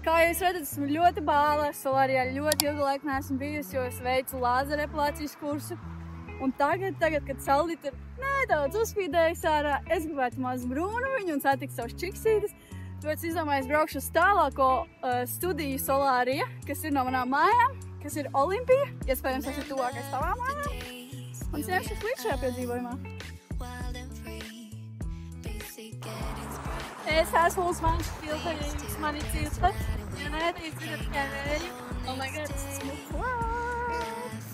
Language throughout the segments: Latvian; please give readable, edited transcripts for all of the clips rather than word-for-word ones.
Kā jūs redzat, esmu ļoti bāla, solārijā ļoti ilgu laiku neesmu bijusi, jo es veicu lāzera epilācijas kursu. Un tagad, kad saulīt ir nedaudz uzspīdējis ārā, es gribētu mazu brūnuviņu un satikt savus čiksītes. Tāpēc izdomāju, es braukšu uz tālāko studiju solārija, kas ir no manām mājām, kas ir Olimpija. Iespējams, tas ir tuvākais tavām mājām. Un ņemšos līdz šajā piedzīvojumā. Es esmu uz manis filterījums, mani cirta. Ja nē, tad ir tikai vēļi. Oh my god, esmu klāt.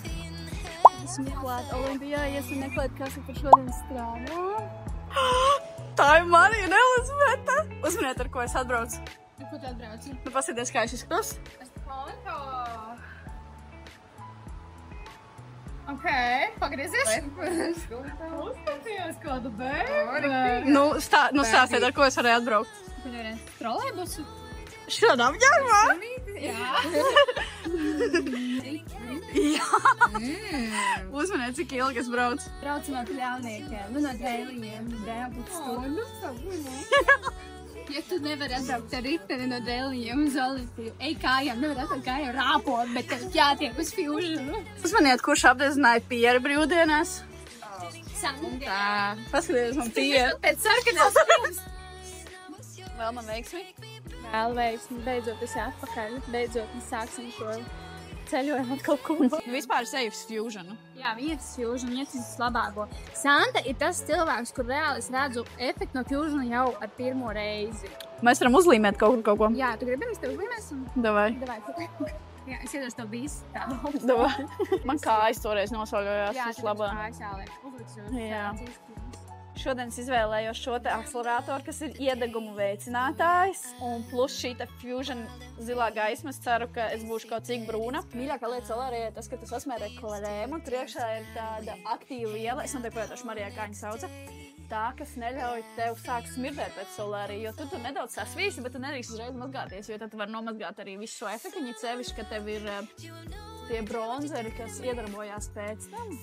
Esmu klāt Olimpijā, esmu meklēt, kas ir par šodien strādā. Tā ir Marija, neuzmeta. Uzminiet, ar ko es atbraucu. Ar ko tu atbrauci? Nu, paskaties, kā es izskatos. Ok, pagriezies. Uzskatījos kādu bēgu. Nu, stāstiet, ar ko es varēju atbraukt. Tad varēs trolejbusu. Šādā apģērbā? Jā. Jā. Uzminiet, cik ilgi es braucu. Braucu no Pļāvniekiem, no Dēliņiem. Dēlbūt stundu. Ja tu nevari atbraukt ar riteni no Dēliņiem uz Olimpiju, ej kājām, nevar atbraukt kājām rāpot, bet tev jātiek uz Fusionu. Uzmaniet, kurš apdezināja Pieri brīvdienās. Sandra. Paskatieties man Pieri. Pēc sarkanās pirms. Vēl man veiksmi. Vēl veiksmi, beidzot esi atpakaļ, beidzot mēs sāksim šo ceļojumu atkal kopā. Vispār es eju uz Fusionu. Jā, viņas Fusionu, viņas vislabāko. Santa ir tas cilvēks, kur reāli es redzu efektu no Fusionu jau ar pirmo reizi. Mēs varam uzlīmēt kaut ko. Jā, tu gribi, mēs tev uzlīmēsim? Davai. Jā, es iedošu tev visu tādu. Davai. Man kājas toreiz nosvaļojās vislabāk. Jā, kājas jāliek. Uzlikšu. Jā. Šodien es izvēlējos šo te akceleratoru, kas ir iedegumu veicinātājs. Un plus šī te Fusion zilā gaisma, es ceru, ka es būšu kaut cik brūna. Mīļākā lieta solārijai tas, ka tu sasmērē krēmu. Tur iekšā ir tāda aktīva viela. Es noteikti pajautāšu Marijai, kā viņa sauca. Tā, kas neļauj tev sākt smirdēt pēc solārija, jo tu tur nedaudz sasvīsti, bet tu nedrīkst uzreiz mazgāties, jo tad tu vari nomazgāt arī visu šo efektu. Viņa sevišķi, ka tev ir tie bronzeri, kas iedarbojās pēc tam.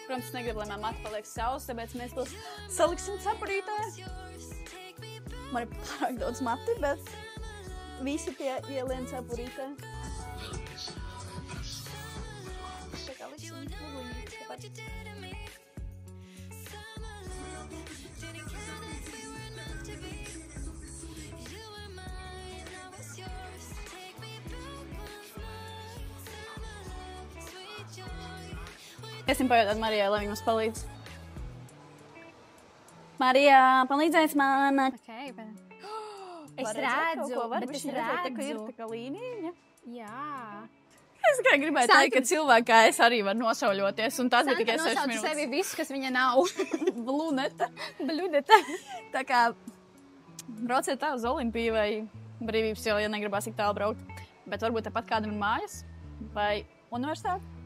Protams, es negribu, lai man mati paliek savs, tāpēc mēs tos saliksim cepurītē. Man ir pārāk daudz mati, bet visi tie ielien cepurītē. Tā kā liksim uguņi tāpat. Iesim pajautāt Marijai, lai viņa mums palīdz. Marijā, palīdzēs man! Okay, bet... Es redzu, bet es redzu. Tā kā ir tā kā līnija. Jā. Es tikai gribēju teikt, ka cilvēki kā es arī var nosauļoties, un tas bija tikai 6 minūtes. Nosauc sevi visu, kas viņa nav. Blūneta. Tā kā brauciet tā uz Olimpiju vai Brīvības ielu, ja negribās tik tālu braukt. Bet varbūt tepat kādam ir mājas vai universitāte.